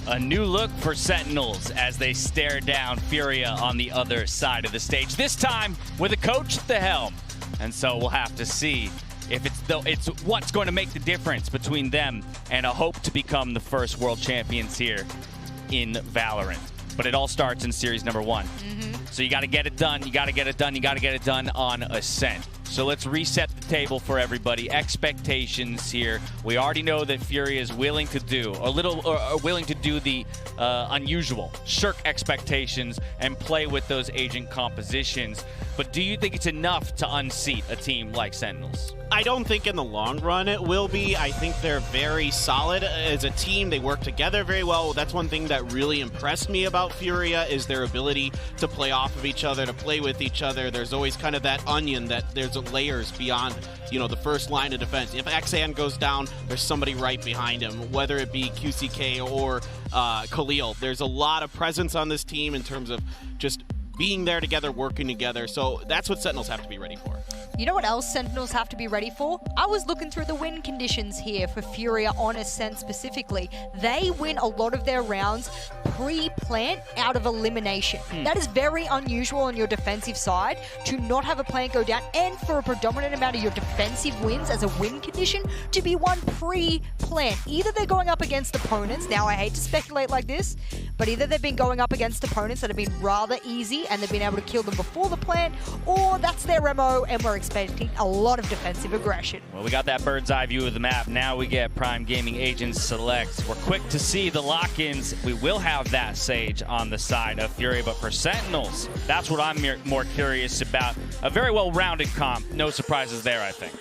A new look for Sentinels as they stare down FURIA on the other side of the stage. This time with a coach at the helm. And so we'll have to see if it's what's going to make the difference between them and a hope to become the first world champions here in Valorant. But it all starts in series number 1. So you got to get it done. You got to get it done. You got to get it done on Ascent. So let's reset the table for everybody. Expectations here. We already know that FURIA is willing to do willing to do the unusual, shirk expectations and play with those agent compositions. But do you think it's enough to unseat a team like Sentinels? I don't think in the long run it will be. I think they're very solid as a team. They work together very well. That's one thing that really impressed me about FURIA is their ability to play off of each other, to play with each other. There's always kind of that onion that there's layers beyond, you know, the first line of defense. If Xan goes down, there's somebody right behind him, whether it be QCK or Khalil. There's a lot of presence on this team in terms of just being there together, working together. So that's what Sentinels have to be ready for. You know what else Sentinels have to be ready for? I was looking through the win conditions here for FURIA on Ascent specifically. They win a lot of their rounds pre-plant out of elimination. That is very unusual on your defensive side to not have a plant go down and for a predominant amount of your defensive wins as a win condition to be won pre-plant. Either they're going up against opponents, now I hate to speculate like this, but either they've been going up against opponents that have been rather easy and they've been able to kill them before the plant, or that's their MO and we're expecting a lot of defensive aggression. Well, we got that bird's eye view of the map. Now we get Prime Gaming Agents Select. We're quick to see the lock-ins. We will have that Sage on the side of FURIA, but for Sentinels, that's what I'm more curious about. A very well-rounded comp. No surprises there, I think.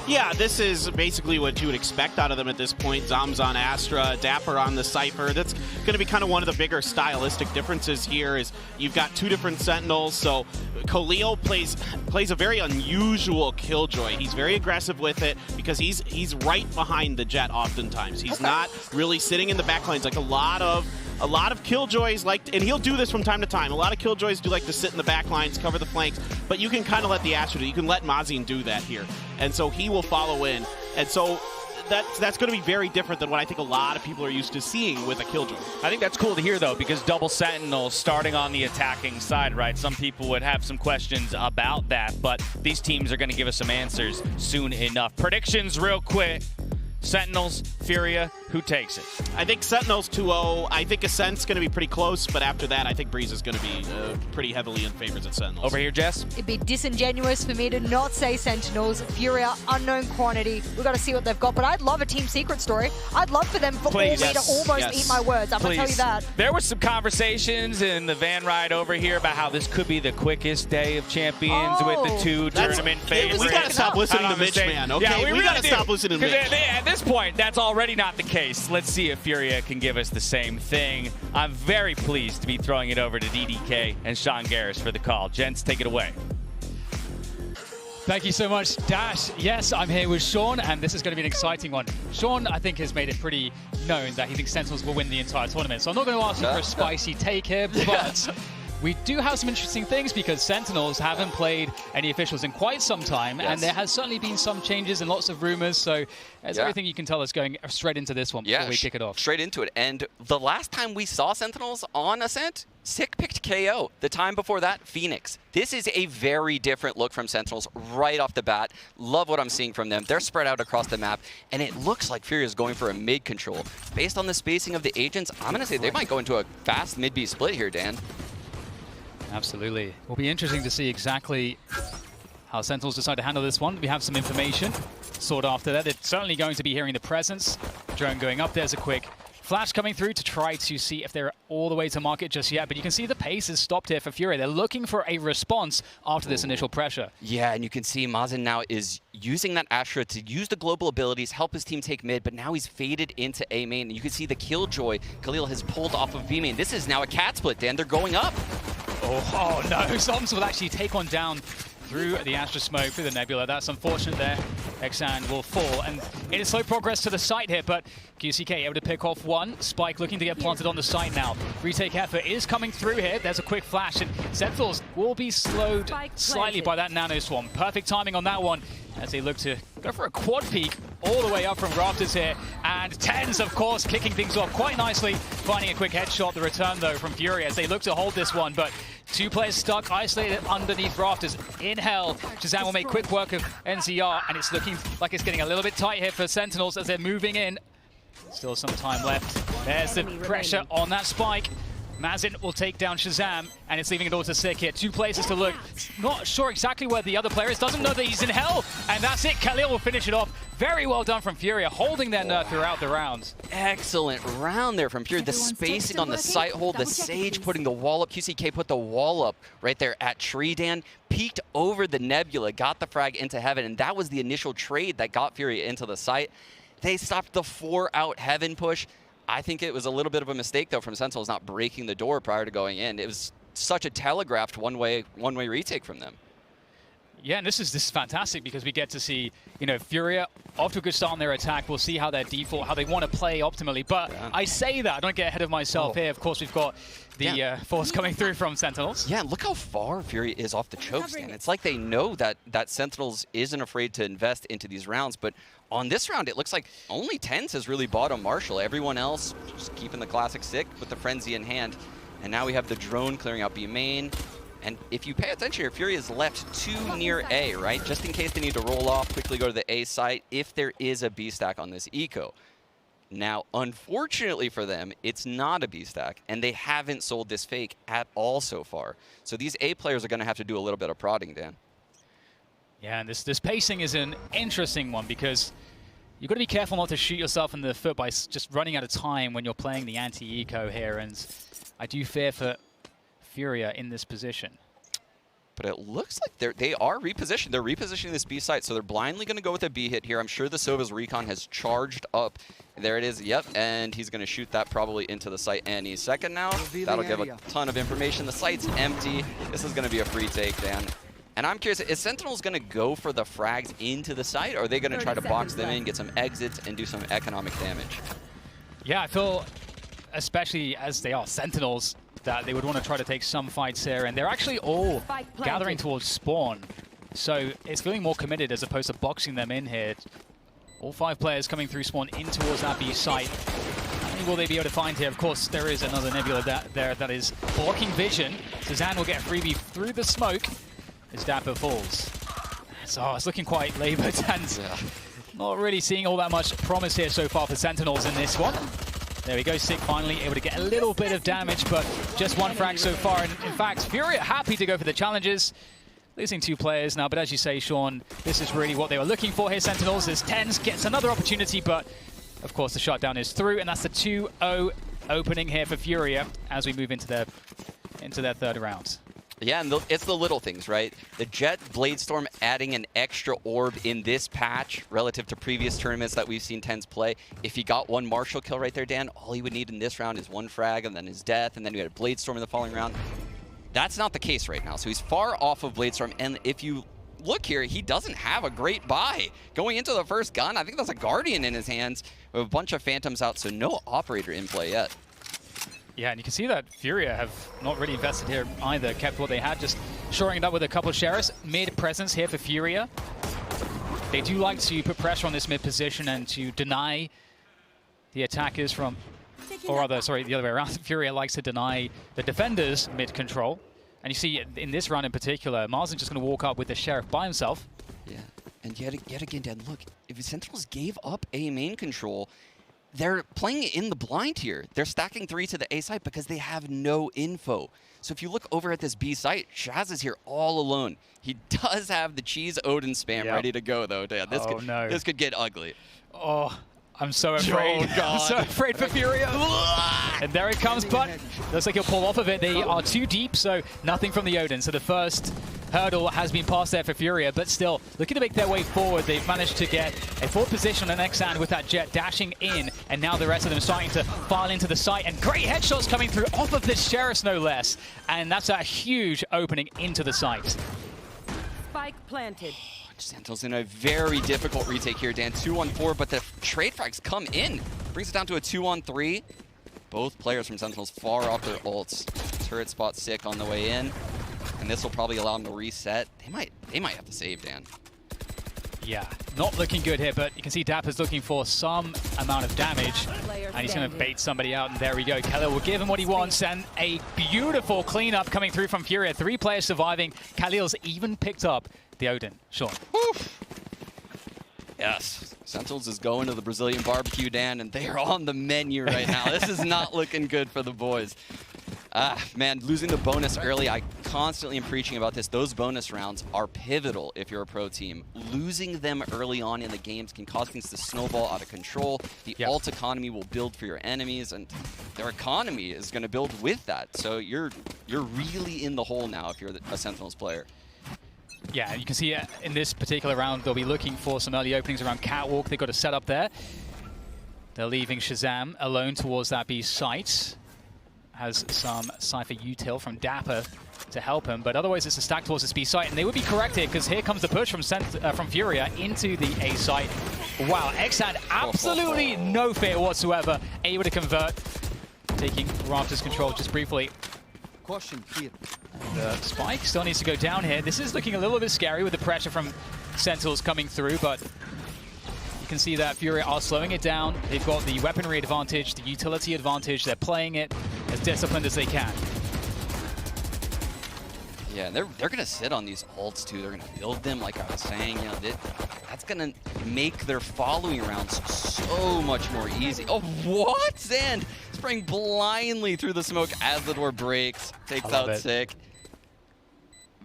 Yeah, this is basically what you would expect out of them at this point. Zom's on Astra, Dapper on the Cypher. That's going to be kind of one of the bigger stylistic differences here is you've got two different Sentinels. So Khalil plays a very unusual Killjoy. He's very aggressive with it because he's right behind the Jet oftentimes. He's not really sitting in the back lines like a lot of Killjoys like, and he'll do this from time to time. A lot of Killjoys do like to sit in the back lines, cover the flanks, but you can kind of let the Astra do. You can let Mazin do that here. And so he will follow in. And so that's going to be very different than what I think a lot of people are used to seeing with a Killjoy. I think that's cool to hear, though, because double Sentinels starting on the attacking side, right? Some people would have some questions about that, but these teams are going to give us some answers soon enough. Predictions real quick. Sentinels, FURIA, who takes it? I think Sentinels 2-0. I think Ascent's going to be pretty close, but after that, I think Breeze is going to be pretty heavily in favors of Sentinels. Over here, Jess? It'd be disingenuous for me to not say Sentinels. FURIA, unknown quantity. We've got to see what they've got, but I'd love a team secret story. I'd love for them for all me to almost eat my words. I'm going to tell you that. There was some conversations in the van ride over here about how this could be the quickest day of champions with the two tournament favorites. We got to stop listening to Mitch, man, okay? Yeah, we really got to stop listening to Mitch. At this point, that's already not the case. Let's see if FURIA can give us the same thing. I'm very pleased to be throwing it over to DDK and Sean Garris for the call. Gents, take it away. Thank you so much, Dash. Yes, I'm here with Sean, and this is going to be an exciting one. Sean, I think, has made it pretty known that he thinks Sentinels will win the entire tournament. So I'm not going to ask you for a spicy take here, but we do have some interesting things because Sentinels haven't played any officials in quite some time, and there has certainly been some changes and lots of rumors. So there's everything you can tell us going straight into this one before we kick it off. Straight into it. And the last time we saw Sentinels on Ascent, Sick picked KO. The time before that, Phoenix. This is a very different look from Sentinels right off the bat. Love what I'm seeing from them. They're spread out across the map, and it looks like FURIA is going for a mid control. Based on the spacing of the agents, I'm going to say they might go into a fast mid-B split here, Dan. Absolutely. It will be interesting to see exactly how Sentinels decide to handle this one. We have some information sought after that. They're certainly going to be hearing the presence. Drone going up. There's a quick flash coming through to try to see if they're all the way to market just yet. But you can see the pace is stopped here for FURIA. They're looking for a response after this initial pressure. Yeah, and you can see Mazin now is using that Astra to use the global abilities, help his team take mid, but now he's faded into A main. And you can see the Killjoy Khalil has pulled off of B main. This is now a cat split, Dan. They're going up. Oh no, Zoms will actually take one down through the Astra smoke, through the Nebula. That's unfortunate there. Xan will fall, and it is slow progress to the site here, but QCK able to pick off one. Spike looking to get planted on the site now. Retake effort is coming through here. There's a quick flash, and Sentinels will be slowed slightly by that Nano Swarm. Perfect timing on that one as they look to go for a quad peek all the way up from Rafters here. And tenz, of course, kicking things off quite nicely. finding a quick headshot. The return, though, from FURIA as they look to hold this one, but two players stuck, isolated underneath rafters in hell. Shazam will make quick work of NCR, and it's looking like it's getting a little bit tight here for Sentinels as they're moving in. Still some time left. There's the pressure on that spike. Mazin will take down Shazam, and it's leaving it all to Sick here. Two places to look. Not sure exactly where the other player is. Doesn't know that he's in hell, and that's it. Khalil will finish it off. Very well done from FURIA, holding their nerve throughout the rounds. Excellent round there from FURIA. The spacing on the site hold, the Sage putting the wall up. QCK put the wall up right there at Tree Dan. Peeked over the Nebula, got the frag into Heaven, and that was the initial trade that got FURIA into the site. They stopped the 4-out Heaven push. I think it was a little bit of a mistake, though, from Sentinels not breaking the door prior to going in. It was such a telegraphed one-way retake from them. Yeah, and this is fantastic because we get to see, you know, FURIA off to a good start on their attack. We'll see how their default, how they want to play optimally. But yeah. I say that, I don't get ahead of myself here. Of course, we've got the force coming through from Sentinels. Yeah, look how far FURIA is off the choke stand. It's like they know that Sentinels isn't afraid to invest into these rounds, but on this round, it looks like only tenz has really bought on Marshall. Everyone else just keeping the classic Sick with the Frenzy in hand. And now we have the drone clearing out B main. And if you pay attention here, FURIA is left too near A, right? Just in case they need to roll off, quickly go to the A site if there is a B stack on this eco. Now, unfortunately for them, it's not a B stack, and they haven't sold this fake at all so far. So these A players are going to have to do a little bit of prodding, Dan. Yeah, and this pacing is an interesting one because you've got to be careful not to shoot yourself in the foot by just running out of time when you're playing the anti-eco here, and I do fear for FURIA in this position. But it looks like they are repositioned. They're repositioning this B site, so they're blindly going to go with a B hit here. I'm sure the Sova's recon has charged up. There it is, yep, and he's going to shoot that probably into the site any second now. That'll give a ton of information. The site's empty. This is going to be a free take, Dan. And I'm curious, is Sentinels going to go for the frags into the site, or are they going to try to box them in, get some exits, and do some economic damage? Yeah, I feel, especially as they are Sentinels, that they would want to try to take some fights here, and they're actually all gathering towards spawn. So it's feeling more committed as opposed to boxing them in here. All 5 players coming through spawn in towards that B site. How many will they be able to find here? Of course, there is another Nebula there that is blocking vision. Suzanne will get a freebie through the smoke as Dapper falls. So it's looking quite labored, and not really seeing all that much promise here so far for Sentinels in this one. There we go, Sick finally able to get a little bit of damage, but just one frag so far. And in fact, FURIA happy to go for the challenges. Losing 2 players now, but as you say, Sean, this is really what they were looking for here, Sentinels. As tenz gets another opportunity, but of course the shutdown is through, and that's the 2-0 opening here for FURIA as we move into their third round. Yeah, and it's the little things, right? The Jet Bladestorm adding an extra orb in this patch relative to previous tournaments that we've seen tenz play. If he got one Marshall kill right there, Dan, all he would need in this round is 1 frag and then his death, and then you had a Bladestorm in the following round. That's not the case right now, so he's far off of Bladestorm, and if you look here, he doesn't have a great buy. Going into the first gun, I think that's a Guardian in his hands with a bunch of Phantoms out, so no Operator in play yet. Yeah, and you can see that FURIA have not really invested here either, kept what they had, just shoring it up with a couple of Sheriffs. Mid presence here for FURIA. They do like to put pressure on this mid position and to deny the attackers from, or rather, sorry, the other way around. FURIA likes to deny the defenders mid control. And you see in this round in particular, Marzin's just going to walk up with the Sheriff by himself. Yeah, and yet again, Dan, look, if Sentinels gave up A main control, they're playing in the blind here. They're stacking 3 to the A site because they have no info. So if you look over at this B site, Shaz is here all alone. He does have the Cheese Odin spam ready to go, though, Dan. This could get ugly. Oh, I'm so afraid. Oh, God. I'm so afraid for FURIA. And there it comes, but looks like he'll pull off of it. They are too deep, so nothing from the Odin. So the first hurdle has been passed there for FURIA, but still looking to make their way forward. They've managed to get a 4th position on Xan with that Jet dashing in, and now the rest of them starting to file into the site, and great headshots coming through off of this Sheriff, no less. And that's a huge opening into the site. Spike planted. Sentinels in a very difficult retake here, Dan. 2-on-4, but the trade frags come in. Brings it down to a 2-on-3. Both players from Sentinels far off their ults. Turret spot Sick on the way in. And this will probably allow them to reset. They might have to save, Dan. Yeah, not looking good here, but you can see Dapper's looking for some amount of damage, and he's going to bait somebody out, and there we go. Khalil will give him what he wants, and a beautiful cleanup coming through from Furia. 3 players surviving. Khalil's even picked up the Odin. Sean. Oof. Yes, Sentinels is going to the Brazilian barbecue, Dan, and they are on the menu right now. This is not looking good for the boys. Man, losing the bonus early, I constantly am preaching about this. Those bonus rounds are pivotal if you're a pro team. Losing them early on in the games can cause things to snowball out of control. The ult economy will build for your enemies, and their economy is going to build with that. So you're really in the hole now if you're a Sentinels player. Yeah, you can see in this particular round, they'll be looking for some early openings around Catwalk. They've got a setup there. They're leaving Shazam alone towards that B site. Has some Cypher util from Dapper to help him, but otherwise it's a stack towards this B site, and they would be correct here because here comes the push from Furia into the A site. Wow, Xan absolutely no fear whatsoever, able to convert, taking Raptors control just briefly. Caution here. The spike still needs to go down here. This is looking a little bit scary with the pressure from Sentinels coming through, but you can see that Furia are slowing it down. They've got the weaponry advantage, the utility advantage. They're playing it as disciplined as they can. Yeah, and they're going to sit on these ults too. They're going to build them, like I was saying. You know, that's going to make their following rounds so much more easy. Oh, what? Zand spraying blindly through the smoke as the door breaks. Takes out Sick.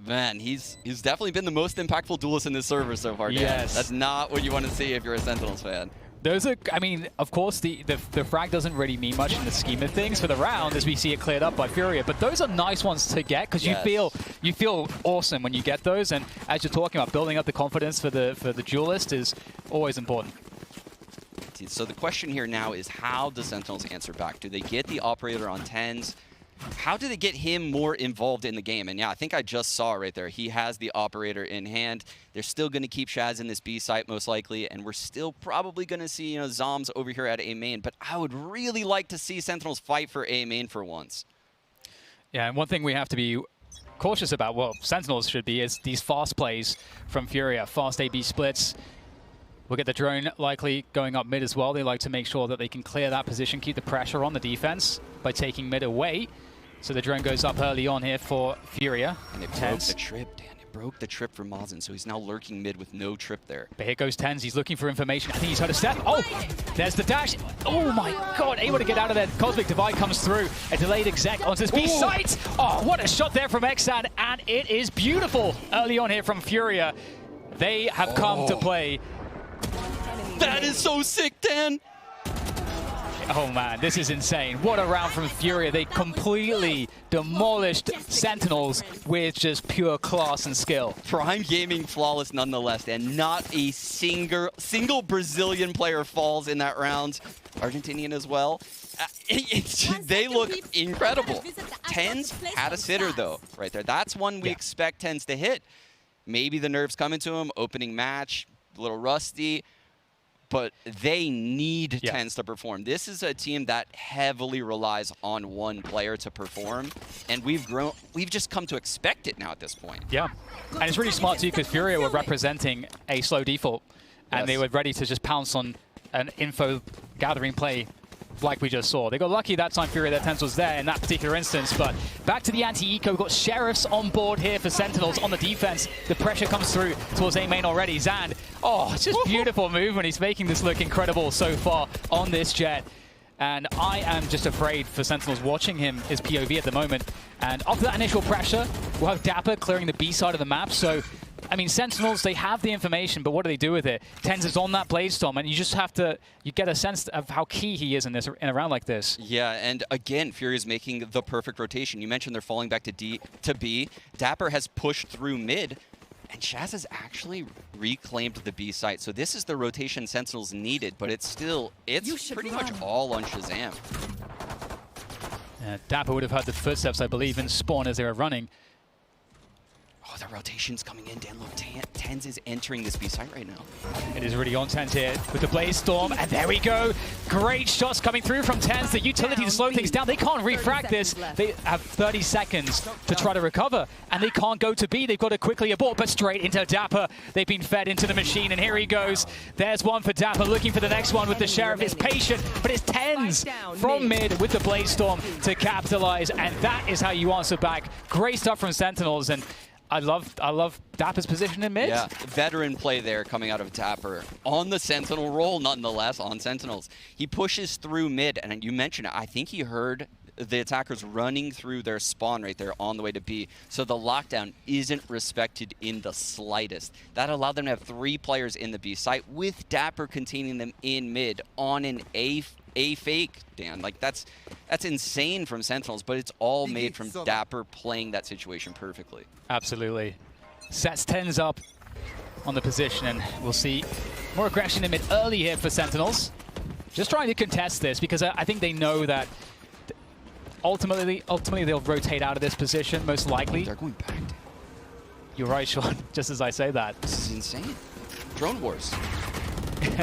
Man, he's definitely been the most impactful duelist in this server so far. Yes. That's not what you want to see if you're a Sentinels fan. Those are, I mean, of course, the frag doesn't really mean much in the scheme of things for the round as we see it cleared up by Furia, but those are nice ones to get because you feel awesome when you get those, and as you're talking about, building up the confidence for the duelist is always important. So the question here now is, how does Sentinels answer back? Do they get the operator on tenz? How do they get him more involved in the game? And yeah, I think I just saw right there. He has the operator in hand. They're still going to keep Shaz in this B site most likely, and we're still probably going to see, you know, Zoms over here at A main. But I would really like to see Sentinels fight for A main for once. Yeah, and one thing we have to be cautious about, well, Sentinels should be, is these fast plays from Furia, fast A/B splits. We'll get the drone likely going up mid as well. They like to make sure that they can clear that position, keep the pressure on the defense by taking mid away. So the drone goes up early on here for Furia. And it broke the trip, Dan. It broke the trip for Mazen, so he's now lurking mid with no trip there. But here goes tenz. He's looking for information. I think he's heard a step. Oh, there's the dash. Oh my god, able to get out of there. Cosmic Divide comes through. A delayed exec onto this B site. Oh, what a shot there from Xan, and it is beautiful early on here from Furia. They have come to play. That is so sick, Dan. Oh man, this is insane. What a round from Furia. They completely demolished Sentinels with just pure class and skill. Prime Gaming flawless nonetheless, and not a single Brazilian player falls in that round. Argentinian as well. They look incredible. tenz had a sitter though, right there. That's one we expect tenz to hit. Maybe the nerves coming to him, opening match, a little rusty. But they need tenz to perform. This is a team that heavily relies on one player to perform, and we've just come to expect it now at this point. Yeah, and it's really smart too because Furia were representing a slow default, and they were ready to just pounce on an info gathering play like we just saw. They got lucky that time Furia, their tenz was there in that particular instance, but back to the anti-eco. We've got Sheriffs on board here for Sentinels on the defense. The pressure comes through towards A main already. Zand, oh, it's just beautiful movement. He's making this look incredible so far on this jet. And I am just afraid for Sentinels watching him, his POV at the moment. And after that initial pressure, we'll have Dapper clearing the B side of the map. So, I mean, Sentinels, they have the information, but what do they do with it? tenz is on that Bladestorm, and you just have to, you get a sense of how key he is in a round like this. Yeah, and again, Furia is making the perfect rotation. You mentioned they're falling back to B. Dapper has pushed through mid, and Shaz has actually reclaimed the B site. So this is the rotation Sentinels needed, but it's pretty much all on Shazam. Dapper would have heard the footsteps, I believe, in spawn as they were running. Oh, the rotation's coming in, Dan. Look, tenz is entering this B site right now. It is really on tenz here with the Blaze Storm, and there we go. Great shots coming through from tenz. The utility to slow things down. They can't refrag this. They have 30 seconds to try to recover, and they can't go to B. They've got to quickly abort, but straight into Dapper. They've been fed into the machine, and here he goes. There's one for Dapper, looking for the next one with the Sheriff. It's patient, but it's tenz from mid with the Blaze Storm to capitalize, and that is how you answer back. Great stuff from Sentinels, and I love Dapper's position in mid. Yeah, veteran play there coming out of Dapper on the Sentinel role, nonetheless, on Sentinels. He pushes through mid, and you mentioned it, I think he heard the attackers running through their spawn right there on the way to B. So the lockdown isn't respected in the slightest. That allowed them to have 3 players in the B site with Dapper containing them in mid on an A fake, Dan. Like, that's insane from Sentinels, but it's all made from Dapper playing that situation perfectly. Absolutely. Sets tenz up on the position, and we'll see more aggression in mid early here for Sentinels. Just trying to contest this because I think they know that ultimately they'll rotate out of this position, most likely. They're going back. You're right, Sean, just as I say that. This is insane. Drone wars.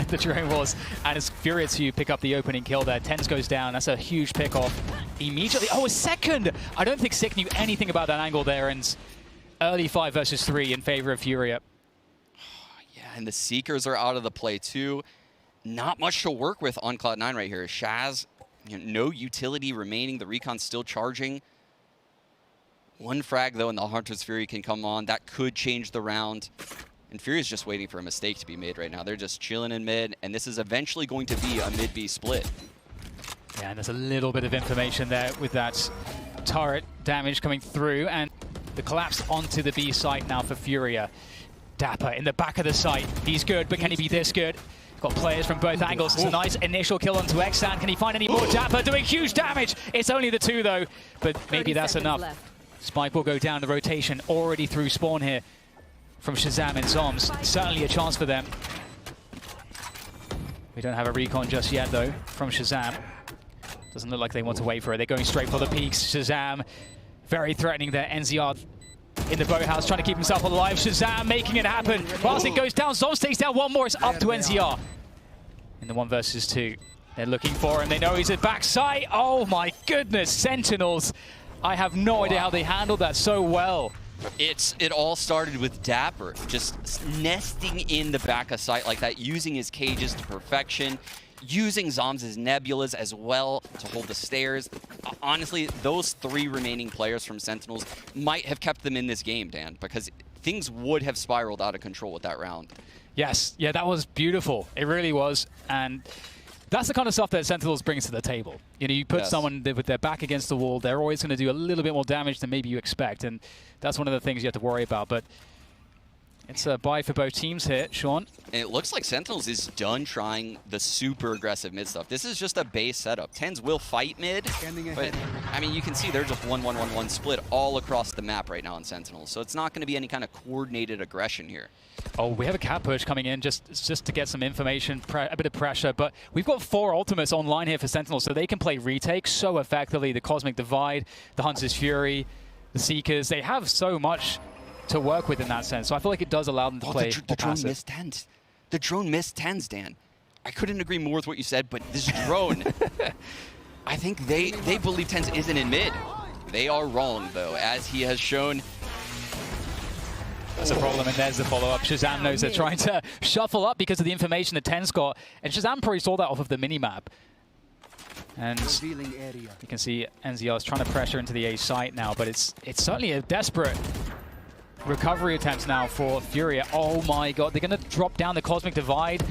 The drone wars, and it's FURIA to pick up the opening kill there. tenz goes down. That's a huge pick-off immediately. Oh, a second! I don't think Sick knew anything about that angle there, and early 5 versus 3 in favor of FURIA. Yeah, and the Seekers are out of the play too. Not much to work with on Cloud9 right here. Shaz, no utility remaining. The Recon's still charging. One frag though, and the Hunter's Fury can come on. That could change the round. And FURIA's just waiting for a mistake to be made right now. They're just chilling in mid, and this is eventually going to be a mid-B split. Yeah, and there's a little bit of information there with that turret damage coming through, and the collapse onto the B site now for FURIA. Dapper in the back of the site. He's good, but can he be this good? Got players from both angles. It's a nice initial kill onto Xan. Can he find any more? Dapper doing huge damage. It's only the 2 though, but maybe that's enough. Spike will go down the rotation, already through spawn here from Shazam and Zoms. Certainly a chance for them. We don't have a recon just yet though from Shazam. Doesn't look like they want to wait for it. They're going straight for the peaks. Shazam, very threatening there. NZR in the boathouse, trying to keep himself alive. Shazam making it happen. Whilst it goes down, Zoms takes down one more. It's up to NZR. In the 1 versus 2. They're looking for him. They know he's at backside. Oh my goodness, Sentinels. I have no idea how they handled that so well. It all started with Dapper just nesting in the back of sight like that, using his cages to perfection, using Zoms' nebulas as well to hold the stairs. Honestly, those 3 remaining players from Sentinels might have kept them in this game, Dan, because things would have spiraled out of control with that round. Yes, yeah, that was beautiful. It really was, and that's the kind of stuff that Sentinels brings to the table. You know, you put someone with their back against the wall, they're always going to do a little bit more damage than maybe you expect, and that's one of the things you have to worry about. But it's a bye for both teams here, Sean. And it looks like Sentinels is done trying the super aggressive mid stuff. This is just a base setup. tenz will fight mid, but I mean, you can see they're just 1-1-1-1 split all across the map right now on Sentinels. So it's not going to be any kind of coordinated aggression here. Oh, we have a cat push coming in just to get some information, a bit of pressure. But we've got 4 ultimates online here for Sentinels, so they can play retake so effectively. The Cosmic Divide, the Hunter's Fury, the Seekers, they have so much to work with in that sense. So I feel like it does allow them to play the drone missed tenz. The drone missed tenz, Dan. I couldn't agree more with what you said, but this drone, I think they believe tenz isn't in mid. They are wrong, though, as he has shown. That's a problem, and there's the follow-up. Shazam knows they're trying to shuffle up because of the information that tenz got, and Shazam probably saw that off of the mini-map. And you can see NZR is trying to pressure into the A site now, but it's certainly a desperate recovery attempt now for FURIA. Oh my god, they're going to drop down the Cosmic Divide.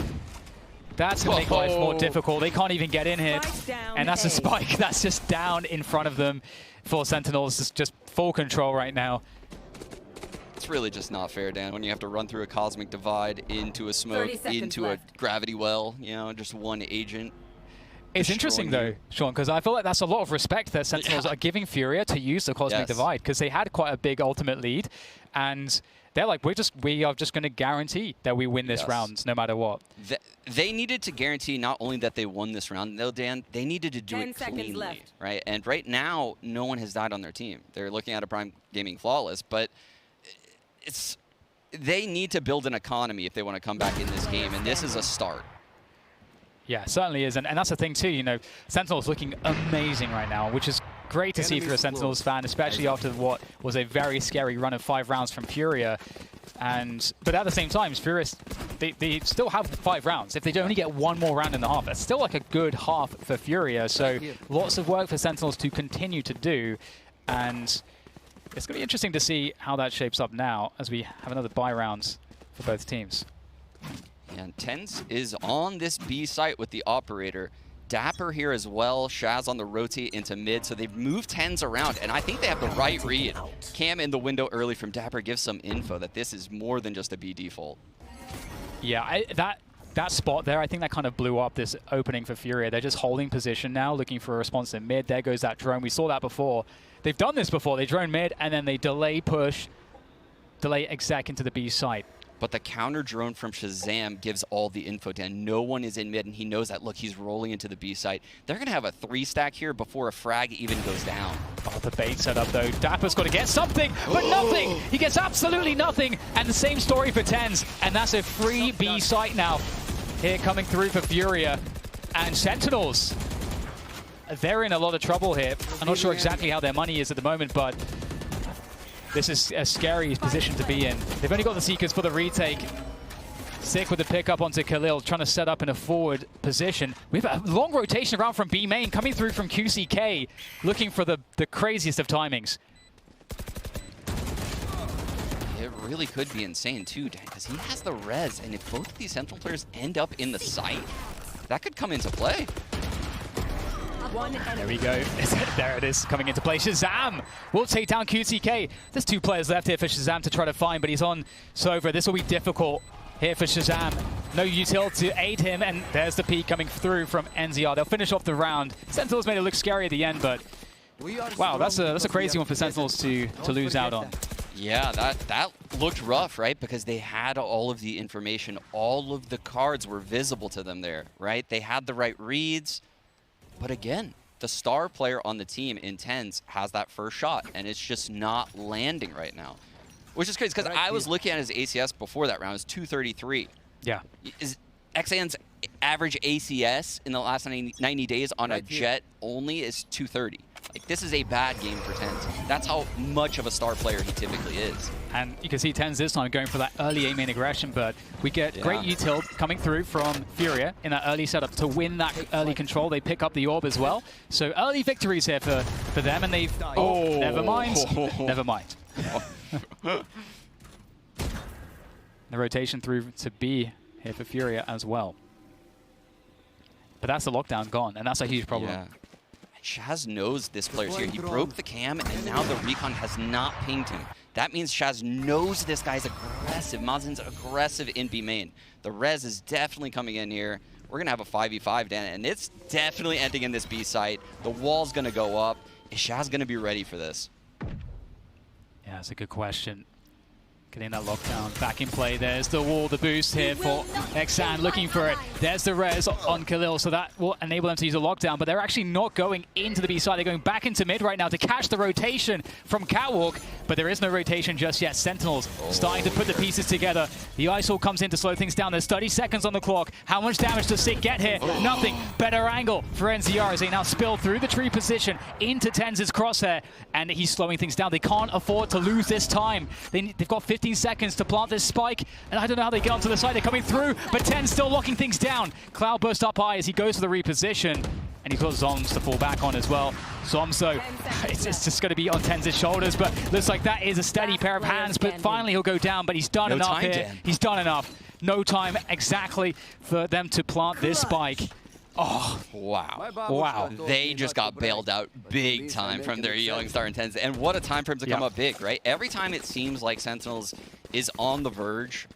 That's going to make life more difficult. They can't even get in here. And that's a spike that's just down in front of them for Sentinels. It's just full control right now. It's really just not fair, Dan, when you have to run through a Cosmic Divide into a smoke, into a gravity well, you know, just one agent. It's interesting, though, Sean, because I feel like that's a lot of respect that Sentinels are giving FURIA to use the Cosmic Divide, because they had quite a big ultimate lead, and they're like, we are just going to guarantee that we win this round, no matter what. They needed to guarantee not only that they won this round, though, Dan, they needed to do it cleanly, right? And right now, no one has died on their team. They're looking at a Prime Gaming Flawless, but they need to build an economy if they want to come back in this game, and this is a start. Yeah, it certainly is. And that's the thing too, you know, Sentinels looking amazing right now, which is great to see for a Sentinels fan, especially after what was a very scary run of 5 rounds from FURIA. But at the same time, FURIA, they still have 5 rounds. If they only get 1 more round in the half, that's still like a good half for FURIA. So lots of work for Sentinels to continue to do. And it's going to be interesting to see how that shapes up now as we have another bye round for both teams. And tenz is on this B site with the operator. Dapper here as well. Shaz on the rotate into mid, so they've moved tenz around, and I think they have the right read. Cam in the window early from Dapper gives some info that this is more than just a B default. Yeah, that spot there, I think that kind of blew up this opening for FURIA. They're just holding position now, looking for a response in mid. There goes that drone. We saw that before. They've done this before. They drone mid, and then they delay push, delay exec into the B site. But the counter drone from Shazam gives all the info to him. No one is in mid, and he knows that, look, he's rolling into the B site. They're going to have a 3-stack here before a frag even goes down. Oh, the bait setup, though. Dapper's got to get something, but nothing. He gets absolutely nothing. And the same story for tenz, and that's a free B site now. Here coming through for FURIA. And Sentinels, they're in a lot of trouble here. I'm not sure exactly how their money is at the moment, but this is a scary position to be in. They've only got the Seekers for the retake. Sick with the pickup onto Khalil, trying to set up in a forward position. We have a long rotation around from B main, coming through from QCK, looking for the craziest of timings. It really could be insane too, because he has the res, and if both of these Sentinel players end up in the site, that could come into play. There we go. There it is, coming into play. Shazam will take down QCK. There's 2 players left here for Shazam to try to find, but he's on Sova. This will be difficult here for Shazam. No util to aid him, and there's the peek coming through from NZR. They'll finish off the round. Sentinels made it look scary at the end, but wow, that's a crazy one for Sentinels to lose out on. Yeah, that looked rough, right? Because they had all of the information. All of the cards were visible to them there, right? They had the right reads. But again, the star player on the team in tenz has that first shot, and it's just not landing right now. Which is crazy, because I was looking at his ACS before that round. It was 233. Yeah. Is XAN's average ACS in the last 90 days on a jet only is 230. Like, this is a bad game for tenz. That's how much of a star player he typically is. And you can see tenz this time going for that early A-main aggression, but we get great util coming through from FURIA in that early setup to win that early control. They pick up the orb as well. So early victories here for them, and they've... Oh, never mind. Never mind. The rotation through to B here for FURIA as well. But that's the lockdown gone, and that's a huge problem. Yeah. Shaz knows this player's here. He broke the cam, and now the recon has not pinged him. That means Shaz knows this guy's aggressive. Mazin's aggressive in B main. The res is definitely coming in here. We're going to have a 5v5, Dan, and it's definitely ending in this B site. The wall's going to go up. Is Shaz going to be ready for this? Yeah, that's a good question. Getting that lockdown back in play. There's the wall, the boost here for Xan, looking for it. There's the res on Khalil, so that will enable them to use a lockdown, but they're actually not going into the B side. They're going back into mid right now to catch the rotation from Catwalk, but there is no rotation just yet. Sentinels starting to put the pieces together. The ISOL comes in to slow things down. There's 30 seconds on the clock. How much damage does Sig get here? Nothing. Better angle for NZR as they now spill through the tree position into tenz's crosshair, and he's slowing things down. They can't afford to lose this time. They've got 15 seconds to plant this spike, and I don't know how they get onto the side. They're coming through, but tenz still locking things down. Cloudburst up high as he goes for the reposition, and he's got Zoms to fall back on as well. Zoms, though, it's just going to be on tenz's shoulders, but looks like that is a steady pair of hands, but finally he'll go down, but he's done enough here. Dan. He's done enough. No time exactly for them to plant this spike. Oh, wow. Wow. They just got bailed out big time from their young star in tenz. And what a time for him to come up big, right? Every time it seems like Sentinels is on the verge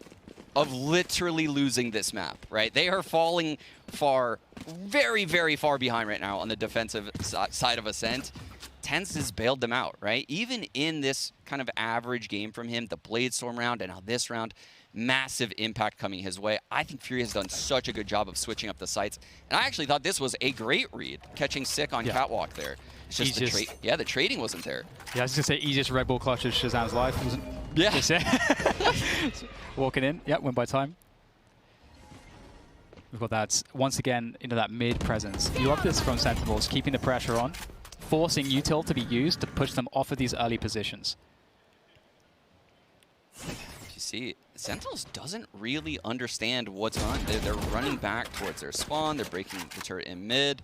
of literally losing this map, right? They are falling very, very far behind right now on the defensive side of Ascent. tenz has bailed them out, right? Even in this kind of average game from him, the Bladestorm round and now this round, massive impact coming his way. I think FURIA has done such a good job of switching up the sites. And I actually thought this was a great read, catching Sick on Catwalk there. It's just the trading wasn't there. Yeah, I was going to say easiest Red Bull clutch of Shazam's life. Yeah. That's it. Walking in. Yep, win by time. We've got that, once again, that mid presence. You love this from Sentinels, keeping the pressure on, forcing util to be used to push them off of these early positions. You see, Sentinels doesn't really understand what's on. They're running back towards their spawn. They're breaking the turret in mid.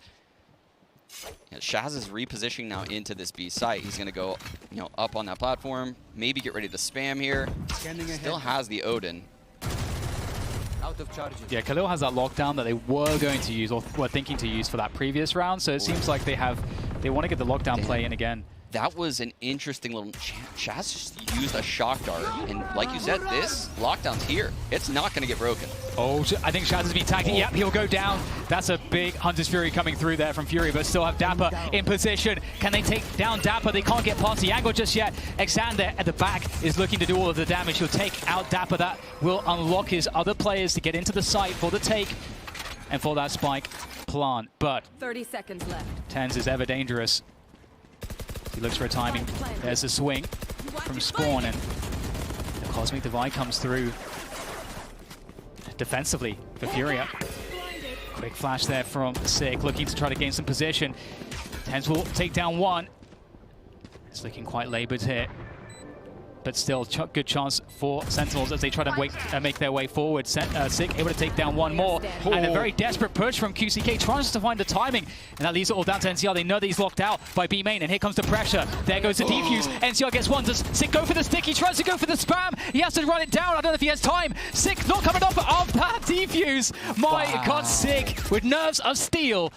Yeah, Shaz is repositioning now into this B site. He's going to go, up on that platform. Maybe get ready to spam here. Still has the Odin. Out of charges. Yeah, Khalil has that lockdown that they were going to use or were thinking to use for that previous round. So it seems like they want to get the lockdown play in again. That was an interesting little... Shaz just used a shock dart. And like you said, this lockdown's here. It's not going to get broken. Oh, I think Shaz has been tagged. Yep, he'll go down. That's a big Hunter's Fury coming through there from Fury, but still have Dapper in position. Can they take down Dapper? They can't get past the angle just yet. Exan there at the back is looking to do all of the damage. He'll take out Dapper. That will unlock his other players to get into the site for the take and for that spike plant. But 30 seconds left. tenz is ever dangerous. He looks for a timing. There's a swing from Spawn, and the Cosmic Divide comes through defensively for FURIA. Quick flash there from Sick, looking to try to gain some position. tenz will take down one. It's looking quite labored here, but still good chance for Sentinels as they try to make their way forward. Sick able to take down one more, and a very desperate push from QCK, trying to find the timing, and that leaves it all down to NCR. They know that he's locked out by B main, and here comes the pressure. There goes the defuse. NCR gets one. Does Sick go for the stick? He tries to go for the spam. He has to run it down. I don't know if he has time. Sick not coming off of that defuse. My God, Sick with nerves of steel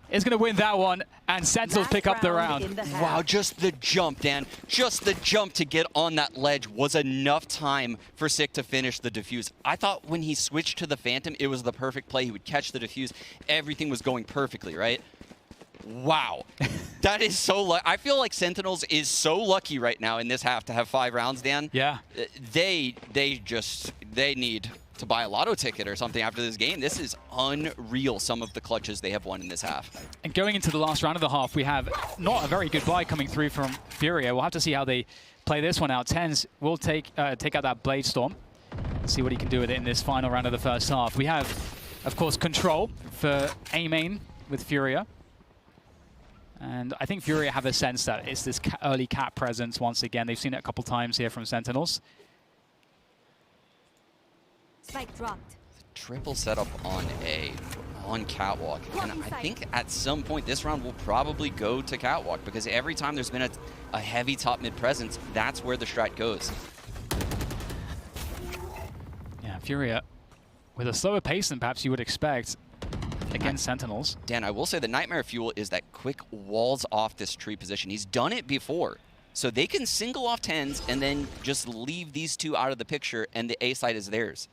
is going to win that one, and Sentinels pick up the round. Wow, just the jump, Dan. Just the jump to get on that ledge was enough time for Sick to finish the defuse. I thought when he switched to the Phantom, it was the perfect play. He would catch the defuse. Everything was going perfectly, right? Wow. That is so lucky. I feel like Sentinels is so lucky right now in this half to have 5 rounds, Dan. Yeah. They need to buy a lotto ticket or something after this game. This is unreal, some of the clutches they have won in this half. And going into the last round of the half, we have not a very good buy coming through from FURIA. We'll have to see how they play this one out. tenz will take out that Blade Storm, see what he can do with it in this final round of the first half. We have, of course, control for A main with FURIA. And I think FURIA have a sense that it's this early cat presence once again. They've seen it a couple times here from Sentinels. Spike dropped. Triple setup on A, on Catwalk. And I think at some point this round will probably go to Catwalk, because every time there's been a heavy top mid presence, that's where the strat goes. Yeah, FURIA with a slower pace than perhaps you would expect against Sentinels. Dan, I will say the Nightmare Fuel is that quick walls off this tree position. He's done it before. So they can single off tenz and then just leave these two out of the picture, and the A side is theirs.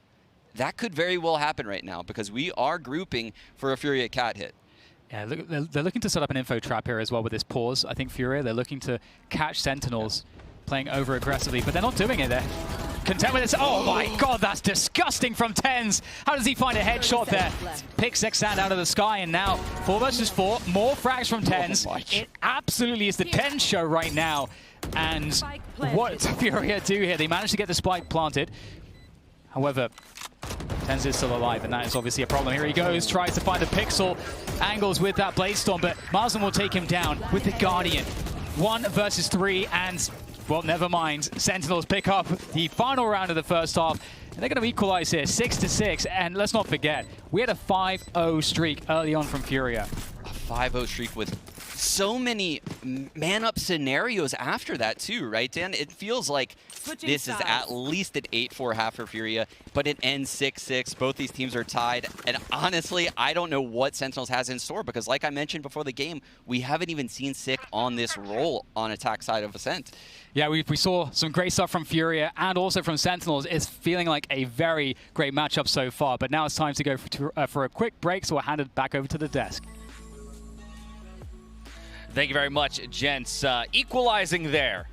That could very well happen right now, because we are grouping for a FURIA cat hit. Yeah, they're looking to set up an info trap here as well with this pause. I think FURIA, they're looking to catch Sentinels playing over aggressively, but they're not doing it there. Content with this. Oh my God, that's disgusting from tenz. How does he find a headshot there? Picks Exand out of the sky, and now 4 versus 4. More frags from tenz. It absolutely is the tenz show right now. And what does FURIA do here? They managed to get the spike planted. However, tenz is still alive, and that is obviously a problem. Here he goes, tries to find the pixel angles with that Blade Storm, but Marsden will take him down with the Guardian. 1 versus 3, and, well, never mind. Sentinels pick up the final round of the first half, and they're going to equalize here, 6-6. And let's not forget, we had a 5-0 streak early on from FURIA. A 5-0 streak with so many man-up scenarios after that too, right, Dan? It feels like this is at least an 8-4 half for FURIA, but it ends 6-6. Both these teams are tied, and honestly, I don't know what Sentinels has in store, because like I mentioned before the game, we haven't even seen Sick on this role on attack side of Ascent. Yeah, we saw some great stuff from FURIA and also from Sentinels. It's feeling like a very great matchup so far, but now it's time to go for a quick break, so we'll hand it back over to the desk. Thank you very much, gents. Equalizing there,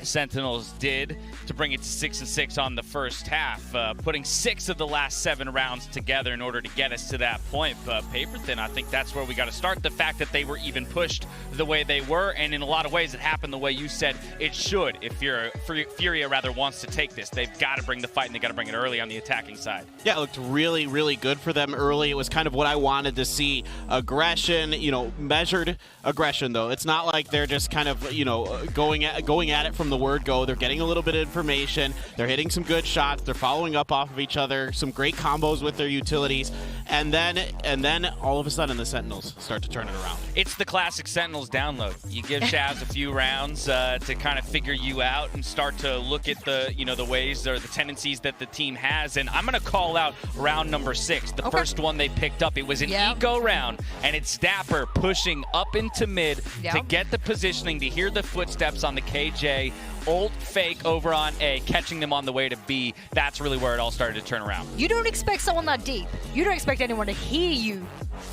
Sentinels did to bring it to 6-6 on the first half, putting 6 of the last 7 rounds together in order to get us to that point. But paper thin, I think that's where we got to start. The fact that they were even pushed the way they were, and in a lot of ways it happened the way you said it should. If FURIA rather wants to take this, they've got to bring the fight, and they got to bring it early on the attacking side. Yeah, it looked really, really good for them early. It was kind of what I wanted to see. Aggression, measured aggression. Though it's not like they're just kind of going at it from the word go. They're getting a little bit of information. They're hitting some good shots. They're following up off of each other. Some great combos with their utilities, and then all of a sudden the Sentinels start to turn it around. It's the classic Sentinels download. You give Shaz a few rounds to kind of figure you out and start to look at the the ways or the tendencies that the team has. And I'm going to call out round number 6, the first one they picked up. It was an eco round, and it's Dapper pushing up into mid to get the positioning, to hear the footsteps on the KJ, ult fake over on A, catching them on the way to B. That's really where it all started to turn around. You don't expect someone that deep. You don't expect anyone to hear you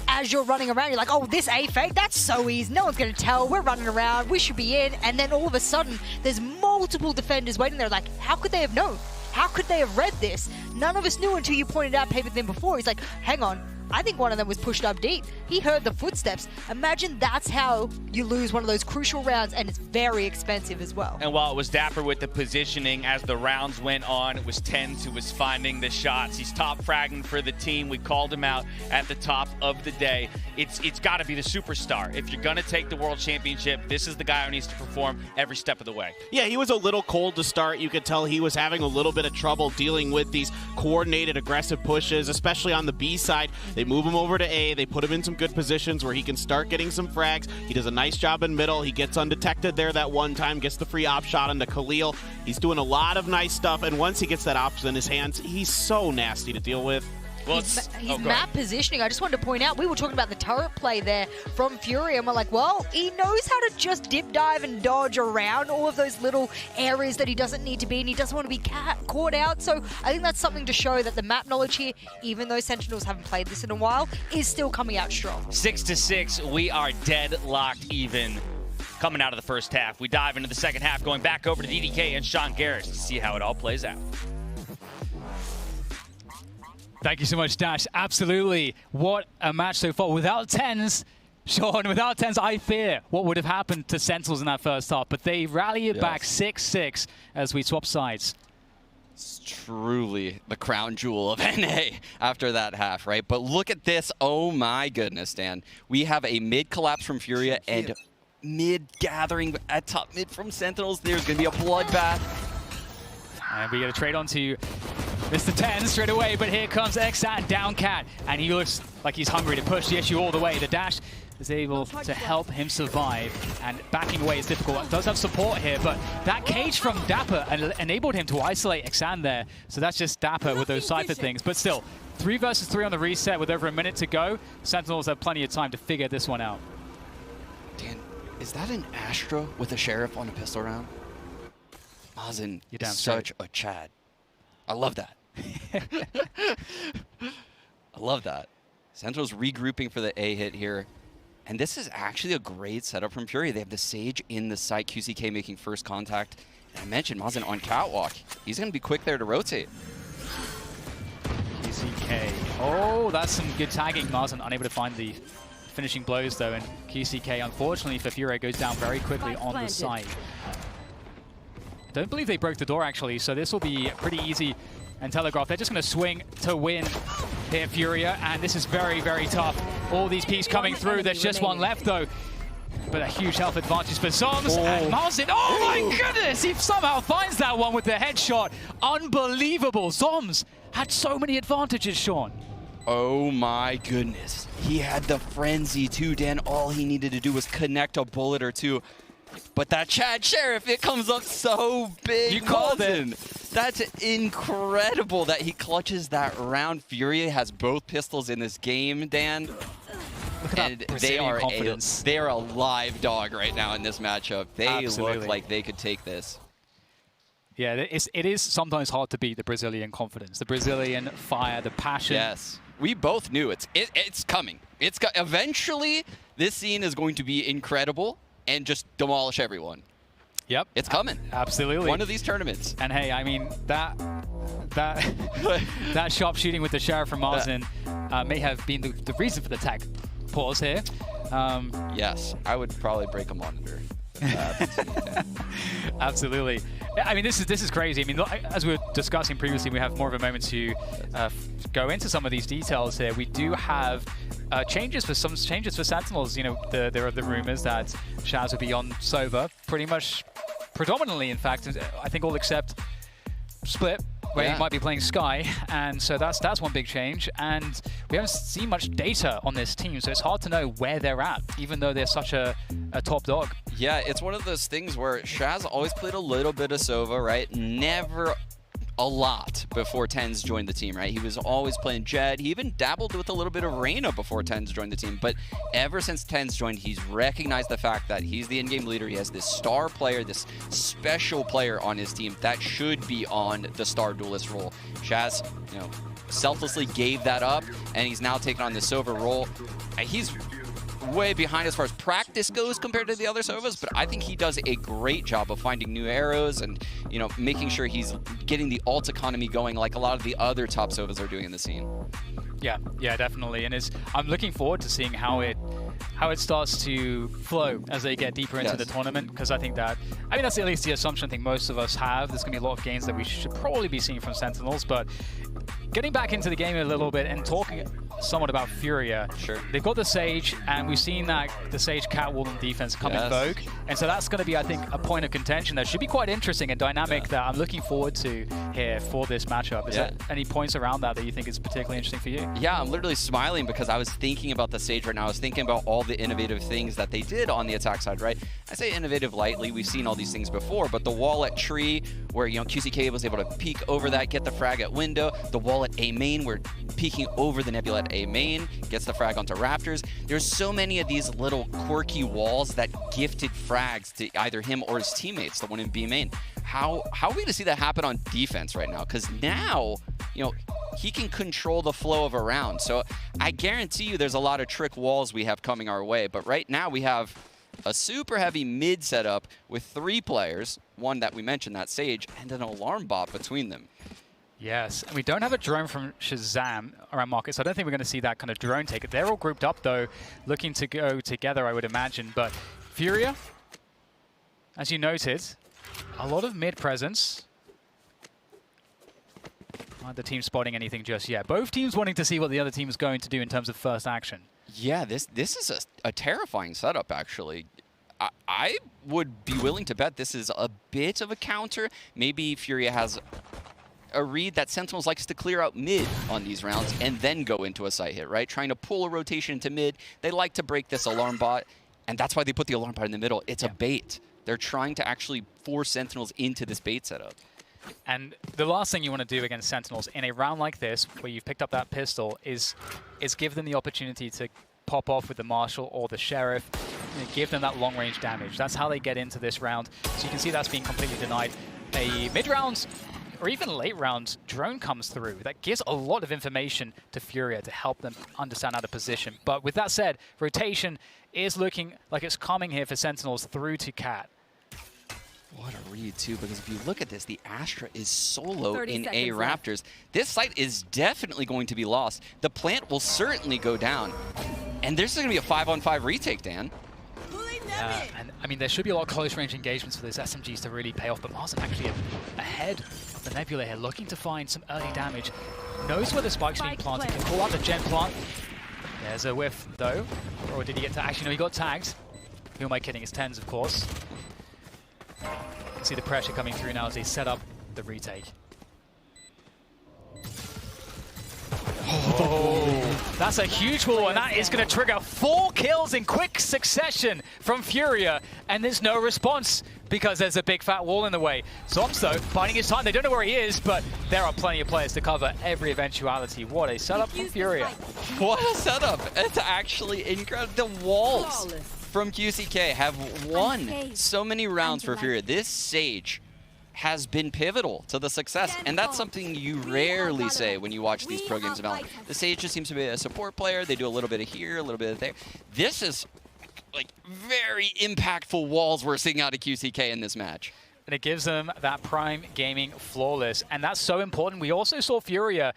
as you're running around. You're like, oh, this A fake, that's so easy. No one's going to tell. We're running around. We should be in. And then all of a sudden, there's multiple defenders waiting there. Like, how could they have known? How could they have read this? None of us knew until you pointed out paper thin before. He's like, hang on. I think one of them was pushed up deep. He heard the footsteps. Imagine that's how you lose one of those crucial rounds, and it's very expensive as well. And while it was Dapper with the positioning, as the rounds went on, it was tenz who was finding the shots. He's top fragging for the team. We called him out at the top of the day. It's got to be the superstar. If you're going to take the World Championship, this is the guy who needs to perform every step of the way. Yeah, he was a little cold to start. You could tell he was having a little bit of trouble dealing with these coordinated, aggressive pushes, especially on the B side. They move him over to A. They put him in some good positions where he can start getting some frags. He does a nice job in middle. He gets undetected there that one time, gets the free op shot into Khalil. He's doing a lot of nice stuff, and once he gets that op in his hands, he's so nasty to deal with. Well, he's map positioning. I just wanted to point out, we were talking about the turret play there from FURIA, and we're like, well, he knows how to just dip dive and dodge around all of those little areas that he doesn't need to be, and he doesn't want to be caught out. So I think that's something to show that the map knowledge here, even though Sentinels haven't played this in a while, is still coming out strong. 6-6, we are deadlocked even. Coming out of the first half, we dive into the second half, going back over to DDK and Sean Garris to see how it all plays out. Thank you so much, Dash. Absolutely. What a match so far. Without tenz, Sean, without tenz, I fear what would have happened to Sentinels in that first half. But they rally it back 6-6 as we swap sides. It's truly the crown jewel of NA after that half, right? But look at this. Oh, my goodness, Dan. We have a mid collapse from FURIA and mid gathering at top mid from Sentinels. There's going to be a bloodbath. And we get a trade onto Mr. tenz straight away, but here comes Xan down cat, and he looks like he's hungry to push the issue all the way. The dash is able to help him survive, and backing away is difficult. It does have support here, but that cage from Dapper enabled him to isolate Xan there, so that's just Dapper with those Cypher things. But still, 3 versus 3 on the reset with over a minute to go. Sentinels have plenty of time to figure this one out. Dan, is that an Astra with a Sheriff on a pistol round? Mazen is such a Chad. I love that. I love that. Sentinels regrouping for the A hit here. And this is actually a great setup from FURIA. They have the Sage in the site, QCK making first contact. And I mentioned Mazen on catwalk. He's going to be quick there to rotate. QCK. Oh, that's some good tagging. Mazen unable to find the finishing blows, though. And QCK, unfortunately for FURIA, goes down very quickly on the site. Don't believe they broke the door, actually, so this will be pretty easy and telegraph. They're just going to swing to win here, FURIA, and this is very, very tough. All these peaks coming through. There's just one left, though. But a huge health advantage for Zoms, and Mazen, oh my goodness! He somehow finds that one with the headshot. Unbelievable. Zoms had so many advantages, Sean. Oh my goodness. He had the frenzy too, Dan. All he needed to do was connect a bullet or two. But that Chad Sheriff, it comes up so big. You called it. That's incredible that he clutches that round. FURIA has both pistols in this game, Dan. Look at that Brazilian confidence. They are a live dog right now in this matchup. They Absolutely. look like they could take this. Yeah, it is sometimes hard to beat the Brazilian confidence, the Brazilian fire, the passion. Yes, we both knew it's coming. Eventually, this scene is going to be incredible and just demolish everyone. Yep, it's coming. Absolutely, one of these tournaments. And hey, I mean that sharpshooting with the Sheriff from Marsden may have been the reason for the tag pause here. Yes, I would probably break a monitor. Absolutely. I mean, this is crazy. I mean, as we were discussing previously, we have more of a moment to go into some of these details here. We do have changes for Sentinels. You know, there are the rumors that Shaz will be on Sova, predominantly, in fact, I think all except Split, where he might be playing Sky, and so that's one big change. And we haven't seen much data on this team, so it's hard to know where they're at, even though they're such a top dog. Yeah, it's one of those things where Shaz always played a little bit of Sova, right? Never a lot before tenz joined the team, right? He was always playing Jett. He even dabbled with a little bit of Reyna before tenz joined the team. But ever since tenz joined, he's recognized the fact that he's the in-game leader. He has this star player, this special player on his team that should be on the star duelist role. Shaz, you know, selflessly gave that up, and he's now taking on the Sova role. He's way behind as far as practice goes compared to the other Sovas, but I think he does a great job of finding new arrows and, you know, making sure he's getting the ult economy going like a lot of the other top Sovas are doing in the scene. Yeah, definitely. And I'm looking forward to seeing how it starts to flow as they get deeper into the tournament, because I mean, that's at least the assumption I think most of us have. There's going to be a lot of games that we should probably be seeing from Sentinels, but getting back into the game a little bit and talking somewhat about FURIA. Sure. They've got the Sage, and we've seen that the Sage catwall and defense come in vogue. And so that's going to be, I think, a point of contention that should be quite interesting and dynamic that I'm looking forward to here for this matchup. Is there any points around that you think is particularly interesting for you? Yeah, I'm literally smiling because I was thinking about the Sage right now. I was thinking about all the innovative things that they did on the attack side, right? I say innovative lightly. We've seen all these things before, but the wall at tree where, you know, QCK was able to peek over that, get the frag at window. The wall at A main, we're peeking over the Nebula at A main, gets the frag onto Raptors. There's so many of these little quirky walls that gifted frags to either him or his teammates, the one in B main. How are we going to see that happen on defense right now? Because now, you know, he can control the flow of a round. So I guarantee you there's a lot of trick walls we have coming our way. But right now we have a super heavy mid setup with 3 players, one that we mentioned, that Sage, and an alarm bot between them. Yes, and we don't have a drone from Shazam around market, so I don't think we're going to see that kind of drone take it. They're all grouped up, though, looking to go together, I would imagine. But FURIA, as you noted, a lot of mid presence. Not the team spotting anything just yet. Both teams wanting to see what the other team is going to do in terms of first action. Yeah, this is a terrifying setup, actually. I would be willing to bet this is a bit of a counter. Maybe FURIA has a read that Sentinels likes to clear out mid on these rounds and then go into a site hit, right? Trying to pull a rotation into mid. They like to break this alarm bot, and that's why they put the alarm bot in the middle. It's a bait. They're trying to actually force Sentinels into this bait setup. And the last thing you want to do against Sentinels in a round like this, where you've picked up that pistol, is give them the opportunity to pop off with the Marshal or the Sheriff, and give them that long-range damage. That's how they get into this round. So you can see that's being completely denied. A mid-round or even late-round drone comes through. That gives a lot of information to FURIA to help them understand out of position. But with that said, rotation is looking like it's coming here for Sentinels through to Cat. What a read, too, because if you look at this, the Astra is solo in A Raptors. This site is definitely going to be lost. The plant will certainly go down. And there's going to be a 5-on-5 retake, Dan. And I mean, there should be a lot of close-range engagements for those SMGs to really pay off, but Marsden actually ahead of the Nebula here, looking to find some early damage. Knows where the spike's being planted, can call out the gen plant. There's a whiff, though. Or did he get to... Actually, no, he got tagged. Who am I kidding? It's tenz, of course. See the pressure coming through now as they set up the retake. Oh, that's a huge wall, and that is going to trigger 4 kills in quick succession from FURIA, and there's no response because there's a big fat wall in the way. Zombs, though, biding his time. They don't know where he is, but there are plenty of players to cover every eventuality. What a setup from FURIA. What a setup. It's actually incredible. The walls from QCK have won so many rounds for FURIA. This Sage has been pivotal to the success, and that's something you rarely say when you watch these pro games of Valorant. The Sage just seems to be a support player. They do a little bit of here, a little bit of there. This is like very impactful walls we're seeing out of QCK in this match. And it gives them that prime gaming flawless, and that's so important. We also saw FURIA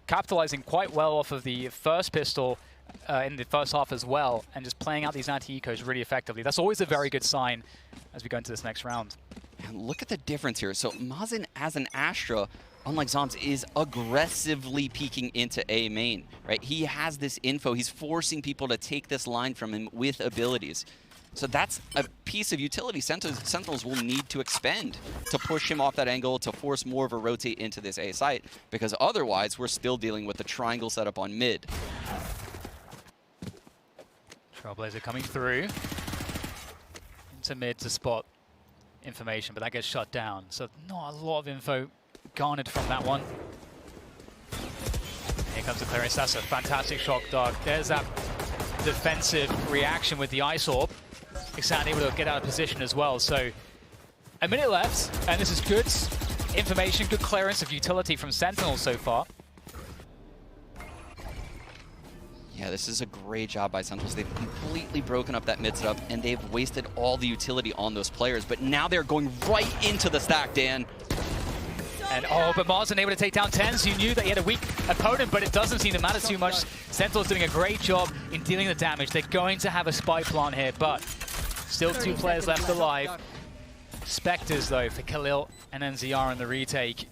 capitalizing quite well off of the first pistol in the first half as well, and just playing out these anti-ecos really effectively. That's always a very good sign as we go into this next round. And look at the difference here. So Mazen as an Astra, unlike Zoms, is aggressively peeking into A main, right? He has this info. He's forcing people to take this line from him with abilities. So that's a piece of utility Sentinels will need to expend to push him off that angle, to force more of a rotate into this A site, because otherwise we're still dealing with the triangle setup on mid. Trailblazer coming through into mid to spot information, but that gets shut down. So not a lot of info garnered from that one. Here comes the clearance. That's a fantastic shock dart. There's that defensive reaction with the Ice Orb. Xan able to get out of position as well. So a minute left, and this is good information, good clearance of utility from Sentinels so far. Yeah, this is a great job by Sentinels. They've completely broken up that mid setup, and they've wasted all the utility on those players. But now they're going right into the stack, Dan. And but Mazen able to take down tenz. You knew that he had a weak opponent, but it doesn't seem to matter too much. Sentinels doing a great job in dealing the damage. They're going to have a spy plant here, but still 2 players left alive. Spectres, though, for Khalil and then ZR in the retake.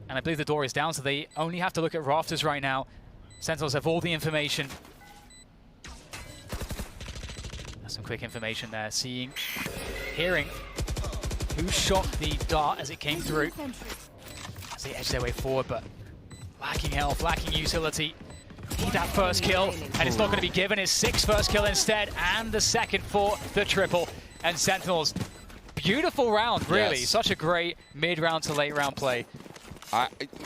And I believe the door is down, so they only have to look at rafters right now. Sentinels have all the information. That's some quick information there. Seeing, hearing who shot the dart as it came through. As they edge their way forward, but lacking health, lacking utility. Need that first kill, and it's not going to be given. It's 6 first kill instead, and the second for the triple. And Sentinels, beautiful round, really. Yes. Such a great mid-round to late-round play.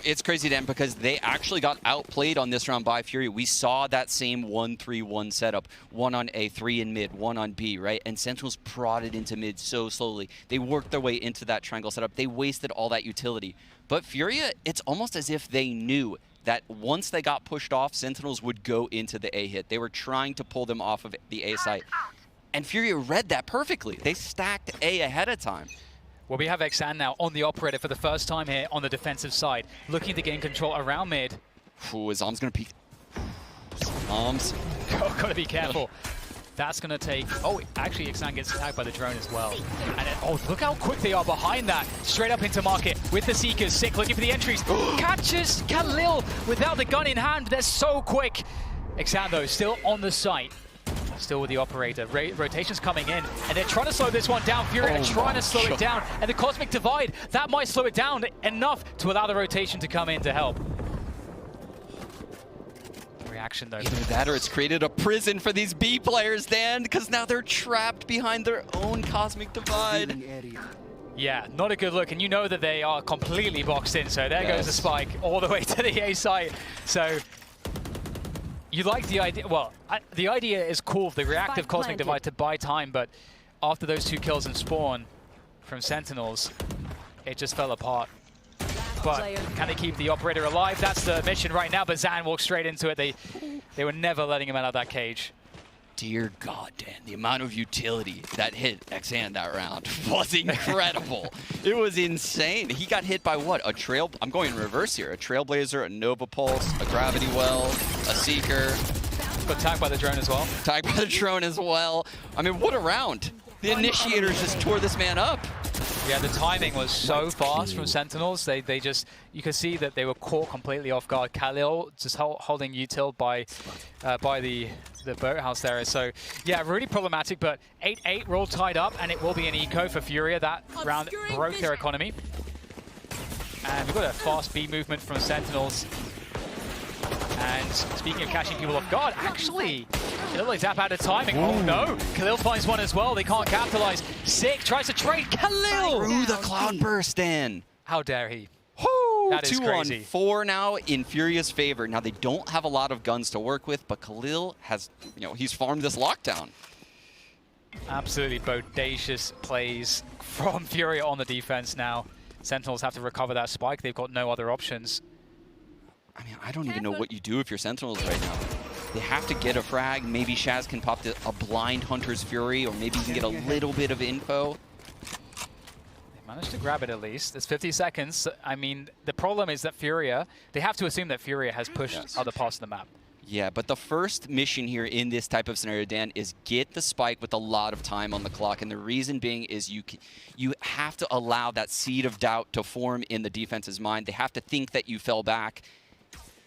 It's crazy, Dan, because they actually got outplayed on this round by FURIA. We saw that same 1-3-1 setup. 1 on A, 3 in mid, 1 on B, right? And Sentinels prodded into mid so slowly. They worked their way into that triangle setup. They wasted all that utility. But FURIA, it's almost as if they knew that once they got pushed off, Sentinels would go into the A hit. They were trying to pull them off of the A site. And FURIA read that perfectly. They stacked A ahead of time. Well, we have Xan now on the operator for the first time here on the defensive side, looking to gain control around mid. Ooh, is Zoms gonna peek? Zoms. Gotta be careful. That's gonna take, oh, actually Xan gets attacked by the drone as well. And then, oh, look how quick they are behind that. Straight up into market with the Seekers. Sick looking for the entries. Catches Khalil without the gun in hand. They're so quick. Xan though, still on the site. Still with the operator. Rotation's coming in, and they're trying to slow this one down. FURIA are trying to slow it down, and the Cosmic Divide, that might slow it down enough to allow the rotation to come in to help. Reaction though. Either that or it's created a prison for these B players, Dan, because now they're trapped behind their own Cosmic Divide. Yeah, not a good look, and you know that they are completely boxed in, so there goes the spike all the way to the A site. So you like the idea, well, the idea is cool, the reactive Cosmic Divide to buy time, but after those 2 kills in spawn from Sentinels, it just fell apart. But can they keep the operator alive? That's the mission right now, but Zan walks straight into it. They were never letting him out of that cage. Dear God, Dan, the amount of utility that hit Xan that round was incredible. It was insane. He got hit by what? I'm going in reverse here. A Trailblazer, a Nova Pulse, a Gravity Well, a Seeker. Got tagged by the drone as well. Tagged by the drone as well. I mean, what a round. The Initiators just tore this man up. Yeah, the timing was so fast from Sentinels. They just, you could see that they were caught completely off guard. Khalil just holding util by the boathouse there. So yeah, really problematic, but 8-8, we're all tied up, and it will be an eco for FURIA. That round broke their economy. And we've got a fast B movement from Sentinels. And speaking of catching people off guard, actually, a little zap out of timing. Oh no, Khalil finds one as well. They can't capitalize. Sick tries to trade. Khalil! Through the cloud burst, Dan. How dare he? Woo! That is 2 crazy. on 4 now in FURIA's favor. Now they don't have a lot of guns to work with, but Khalil has, he's farmed this lockdown. Absolutely bodacious plays from FURIA on the defense now. Sentinels have to recover that spike. They've got no other options. I mean, I don't even know what you do if you're Sentinels right now. They have to get a frag. Maybe Shaz can pop a blind Hunter's Fury, or maybe you can get a little bit of info. They managed to grab it at least. It's 50 seconds. I mean, the problem is that FURIA, they have to assume that FURIA has pushed other parts of the map. Yeah, but the first mission here in this type of scenario, Dan, is get the spike with a lot of time on the clock. And the reason being is you have to allow that seed of doubt to form in the defense's mind. They have to think that you fell back.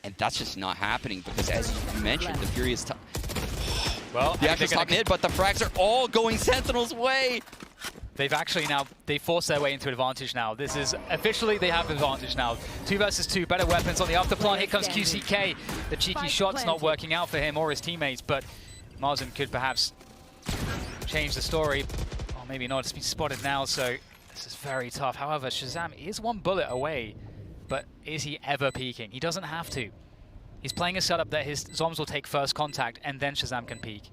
And that's just not happening because, as you mentioned, the FURIA's well, the Ashe's top mid, but the frags are all going Sentinel's way. They've actually now, they forced their way into advantage now. This is officially, they have advantage now. 2 versus 2, better weapons on the afterplan. Here comes QCK. The cheeky shot's not working out for him or his teammates, but Marzen could perhaps change the story. Or maybe not, it's been spotted now, so this is very tough. However, Shazam is 1 bullet away, but is he ever peeking? He doesn't have to. He's playing a setup that his Zombs will take first contact and then Shazam can peek.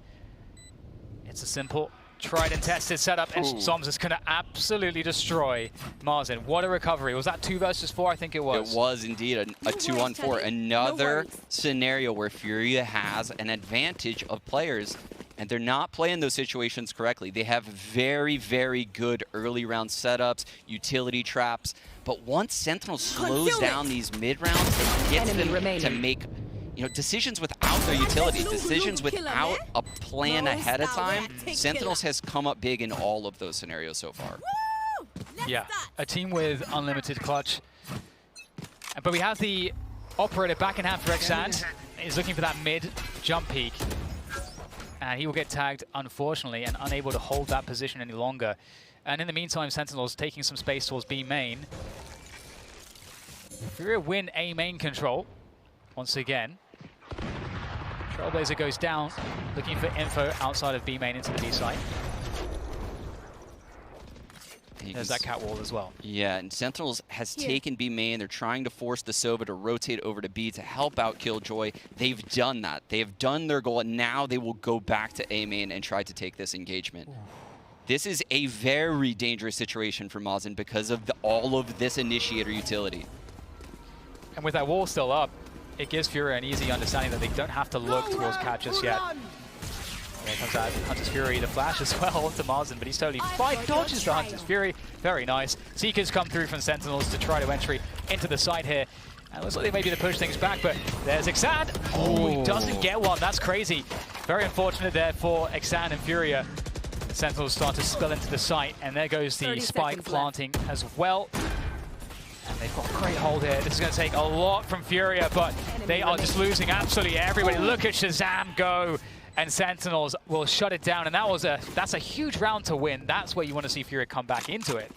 It's a simple tried and tested setup, and Zombs is going to absolutely destroy Marzen. What a recovery. Was that 2 versus 4? I think it was. It was indeed a 2-on-4. Another scenario where FURIA has an advantage of players, and they're not playing those situations correctly. They have very, very good early round setups, utility traps, but once Sentinel slows down these mid rounds, it gets them to make decisions without their utility, decisions without a plan ahead of time. Sentinels has come up big in all of those scenarios so far. Yeah, a team with unlimited clutch. But we have the operator back in hand for Xand. He's looking for that mid jump peak. And he will get tagged, unfortunately, and unable to hold that position any longer. And in the meantime, Sentinels taking some space towards B main. FURIA win A main control once again. Trailblazer goes down, looking for info outside of B main into the B site. There's that cat wall as well. Yeah, and Sentinels has taken B main. They're trying to force the Sova to rotate over to B to help out Killjoy. They've done that. They have done their goal, and now they will go back to A main and try to take this engagement. This is a very dangerous situation for Marzen because of all of this initiator utility. And with that wall still up, it gives FURIA an easy understanding that they don't have to look towards cat just yet. There comes out Hunter's Fury, the flash as well onto Marzen, but he's totally fine. Dodges the Hunter's Fury. Very nice. Seekers come through from Sentinels to try to entry into the site here. And it looks like they may be to push things back, but there's Xand. Oh, he doesn't get one. That's crazy. Very unfortunate there for Xand and FURIA. Sentinels start to spill into the site, and there goes the spike planting as well. And they've got a great hold here. This is going to take a lot from FURIA, but they are just losing absolutely everybody. Look at Shazam go, and Sentinels will shut it down. And that's a huge round to win. That's where you want to see FURIA come back into it.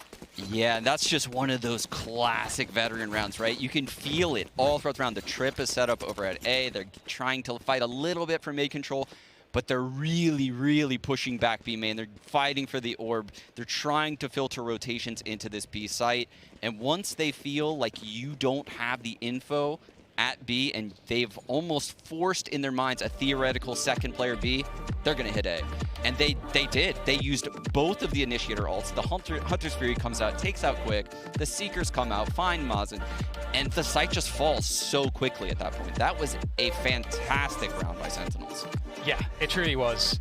Yeah, that's just one of those classic veteran rounds, right? You can feel it all throughout the round. The trip is set up over at A. They're trying to fight a little bit for mid control, but they're really, really pushing back B main. They're fighting for the orb. They're trying to filter rotations into this B site. And once they feel like you don't have the info at B, and they've almost forced in their minds a theoretical second player B, they're going to hit A. And they did. They used both of the initiator ults. The Hunter's Fury comes out, takes out quick. The Seekers come out, find Marzen. And the site just falls so quickly at that point. That was a fantastic round by Sentinels. Yeah, it truly was.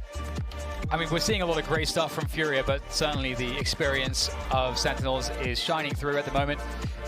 I mean, we're seeing a lot of great stuff from FURIA, but certainly the experience of Sentinels is shining through at the moment.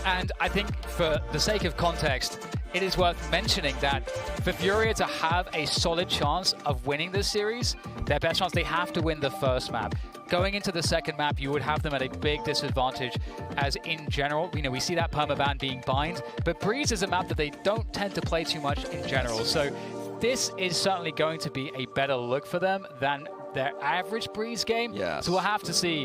And I think for the sake of context, it is worth mentioning that for FURIA to have a solid chance of winning this series, their best chance, they have to win the first map. Going into the second map, you would have them at a big disadvantage, as in general, we see that permaban being bind, but Breeze is a map that they don't tend to play too much in general. So this is certainly going to be a better look for them than their average Breeze game. Yes. So we'll have to see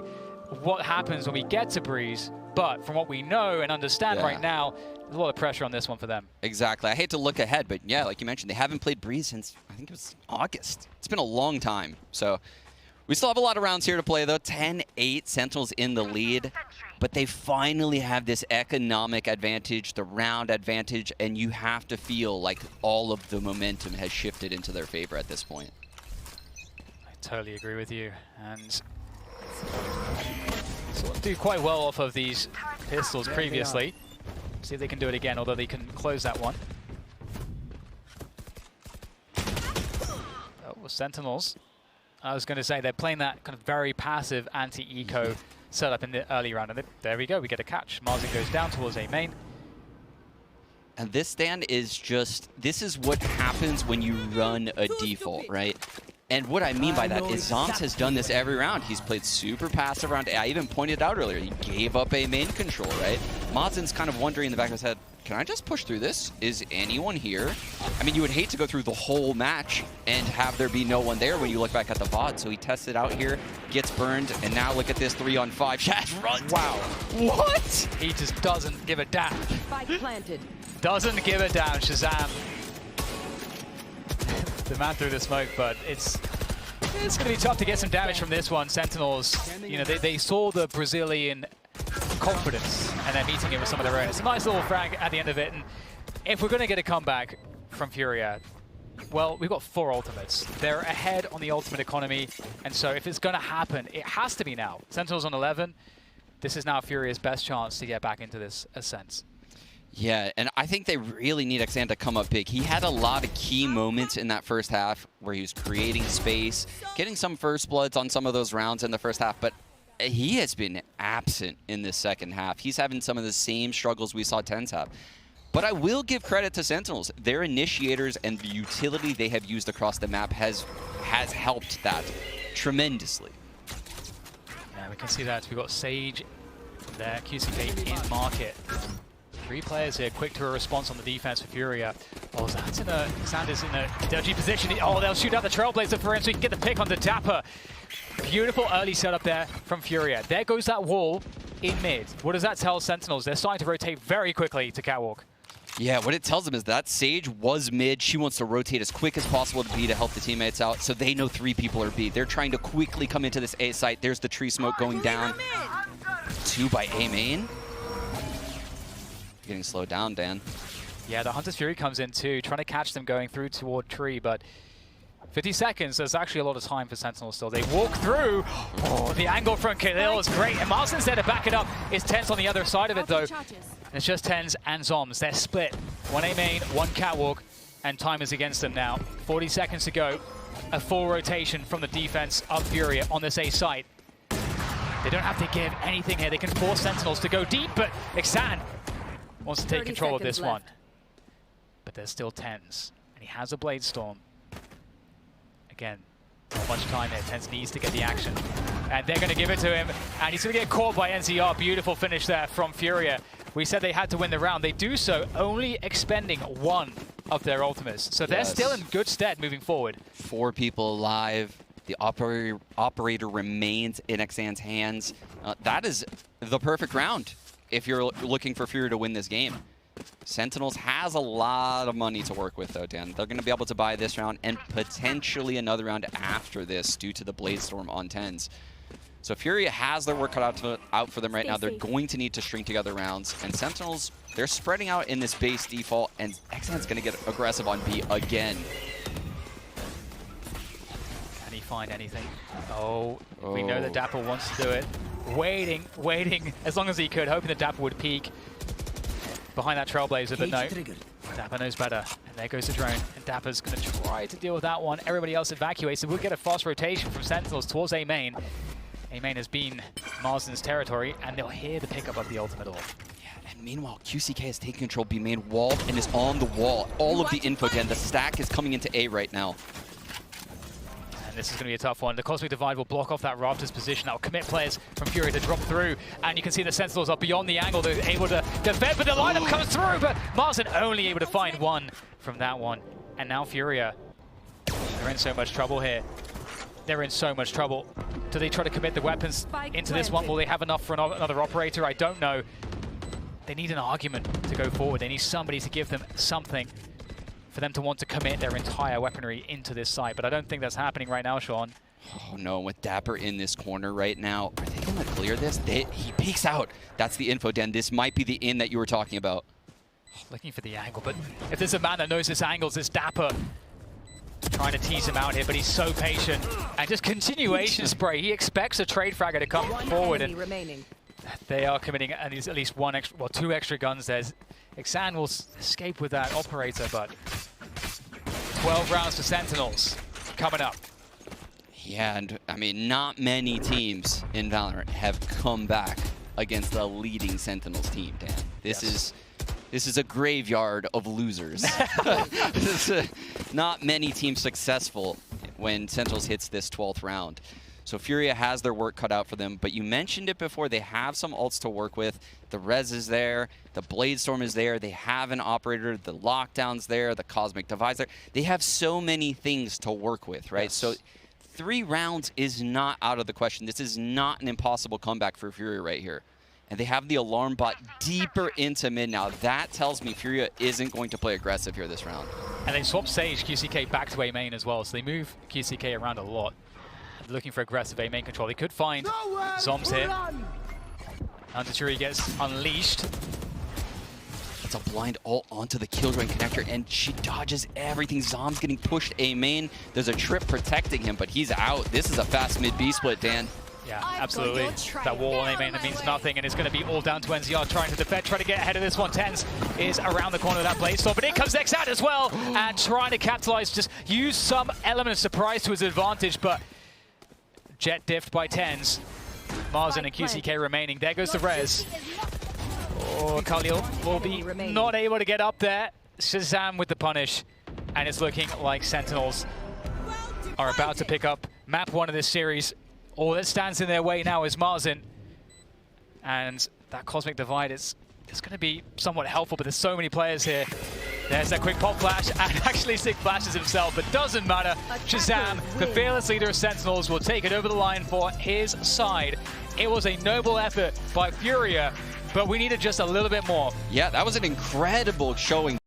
what happens when we get to Breeze. But from what we know and understand right now, there's a lot of pressure on this one for them. Exactly. I hate to look ahead, but yeah, like you mentioned, they haven't played Breeze since, I think it was August. It's been a long time. So we still have a lot of rounds here to play, though. 10-8, Sentinels in the lead. But they finally have this economic advantage, the round advantage, and you have to feel like all of the momentum has shifted into their favor at this point. totally agree with you. And sort of do quite well off of these pistols previously. See if they can do it again, although they can close that one. Oh, Sentinels. I was going to say they're playing that kind of very passive anti-eco setup in the early round. And there we go, we get a catch. Marzen goes down towards A main. And this stand is just, this is what happens when you run a default, right? And what I mean by that is Zoms has done this every round. He's played super passive around A. I even pointed out earlier, he gave up A main control, right? Marzen's kind of wondering in the back of his head, can I just push through this? Is anyone here? I mean, you would hate to go through the whole match and have there be no one there when you look back at the VOD. So he tests it out here, gets burned, and now look at this 3-on-5. Shaz runs. Wow. What? He just doesn't give a damn. Spike planted. Doesn't give a damn, Shazam. The man through the smoke, but it's going to be tough to get some damage from this one. Sentinels, you know, they saw the Brazilian confidence and they're meeting it with some of their own. It's a nice little frag at the end of it, and if we're going to get a comeback from FURIA, well, we've got 4 ultimates. They're ahead on the ultimate economy, and so if it's going to happen, it has to be now. Sentinels on 11. This is now FURIA's best chance to get back into this Ascent. Yeah, and I think they really need Xan to come up big. He had a lot of key moments in that first half where he was creating space, getting some first bloods on some of those rounds in the first half, but he has been absent in this second half. He's having some of the same struggles we saw tenz have. But I will give credit to Sentinels. Their initiators and the utility they have used across the map has helped that tremendously. Yeah, we can see that. We've got Sage there, QCK in market. 3 players here, quick to a response on the defense for FURIA. Oh, Xander's in a dodgy position. Oh, they'll shoot out the Trailblazer for him so he can get the pick on the Dapper. Beautiful early setup there from FURIA. There goes that wall in mid. What does that tell Sentinels? They're starting to rotate very quickly to Catwalk. Yeah, what it tells them is that Sage was mid. She wants to rotate as quick as possible to B to help the teammates out, so they know 3 people are B. They're trying to quickly come into this A site. There's the tree smoke going down. 2 by A main. Getting slowed down, Dan. Yeah, the Hunter's Fury comes in too, trying to catch them going through toward tree, but 50 seconds, there's actually a lot of time for Sentinels still. They walk through. Oh, the angle from Khalil is great, and Marzen's there to back it up. It's tenz on the other side of it, though. And it's just tenz and Zoms. They're split. 1 A main, 1 Catwalk, and time is against them now. 40 seconds to go. A full rotation from the defense of FURIA on this A site. They don't have to give anything here. They can force Sentinels to go deep, but Xan wants to take control of this one. But there's still tenz, and he has a Blade Storm. Again, not much time here. tenz needs to get the action. And they're going to give it to him, and he's going to get caught by NCR. Beautiful finish there from FURIA. We said they had to win the round. They do so only expending 1 of their ultimates. So they're still in good stead moving forward. 4 people alive. The operator remains in Xan's hands. That is the perfect round if you're looking for FURIA to win this game. Sentinels has a lot of money to work with, though, Dan. They're going to be able to buy this round and potentially another round after this due to the Blade Storm on tenz. So FURIA has their work cut out for them right now. They're going to need to string together rounds. And Sentinels, they're spreading out in this base default, and Xan's going to get aggressive on B again. Can he find anything? Oh, we know that Dapper wants to do it. Waiting as long as he could, hoping that Dapper would peek behind that Trailblazer, but no. Dapper knows better, and there goes the drone, and Dapper's going to try to deal with that one. Everybody else evacuates, and we'll get a fast rotation from Sentinels towards A main. A main has been Marzen's territory, and they'll hear the pickup of the ultimate orb. Yeah, and meanwhile, QCK has taken control, B main walled, and is on the wall. All of the info, Dan. The stack is coming into A right now. This is going to be a tough one. The Cosmic Divide will block off that Raptors position. That will commit players from FURIA to drop through. And you can see the Sentinels are beyond the angle. They're able to defend, but the lineup comes through. But Marzen only able to find 1 from that one. And now FURIA, they're in so much trouble here. They're in so much trouble. Do they try to commit the weapons into this one? Will they have enough for another operator? I don't know. They need an argument to go forward. They need somebody to give them something for them to want to commit their entire weaponry into this site. But I don't think that's happening right now, Sean. Oh no, with Dapper in this corner right now, are they going to clear this? He peeks out. That's the info, Den. This might be the in that you were talking about. Looking for the angle, but if there's a man that knows this angle, it's Dapper. trying to tease him out here, but he's so patient. And just continuation spray. He expects a trade fragger to come forward, and remaining. they are committing at least one extra, well, 2 extra guns there. Xan will escape with that operator, but 12 rounds for Sentinels coming up. Yeah, and I mean, not many teams in Valorant have come back against the leading Sentinels team, Dan. This is a graveyard of losers. Not many teams successful when Sentinels hits this 12th round. So FURIA has their work cut out for them, but you mentioned it before, they have some ults to work with. The Res is there, the Bladestorm is there, they have an operator, the Lockdown's there, the Cosmic Divide's there. They have so many things to work with, right? Yes. So 3 rounds is not out of the question. This is not an impossible comeback for FURIA right here. And they have the alarm bot deeper into mid now. That tells me FURIA isn't going to play aggressive here this round. And they swap Sage QCK back to A main as well, so they move QCK around a lot. Looking for aggressive A main control. They could find Zoms here. Antituri gets unleashed. It's a blind ult onto the Killjoy connector, and she dodges everything. Zom's getting pushed A main. There's a trip protecting him, but he's out. This is a fast mid-B split, Dan. Yeah, absolutely. That wall on A main, that means nothing, and it's going to be all down to NZR trying to defend, trying to get ahead of this one. tenz is around the corner of that Bladestorm, but in comes Xan as well, and trying to capitalize, just use some element of surprise to his advantage, but Jet diffed by tenz. Marzen and QCK remaining. There goes the res. Oh, Khalil will be not able to get up there. Shazam with the punish, and it's looking like Sentinels are about to pick up map 1 of this series. All that stands in their way now is Marzen, and that Cosmic Divide is going to be somewhat helpful, but there's so many players here. There's that quick pop flash, and actually Sig flashes himself, but doesn't matter. Shazam, the fearless leader of Sentinels, will take it over the line for his side. It was a noble effort by FURIA, but we needed just a little bit more. Yeah, that was an incredible showing.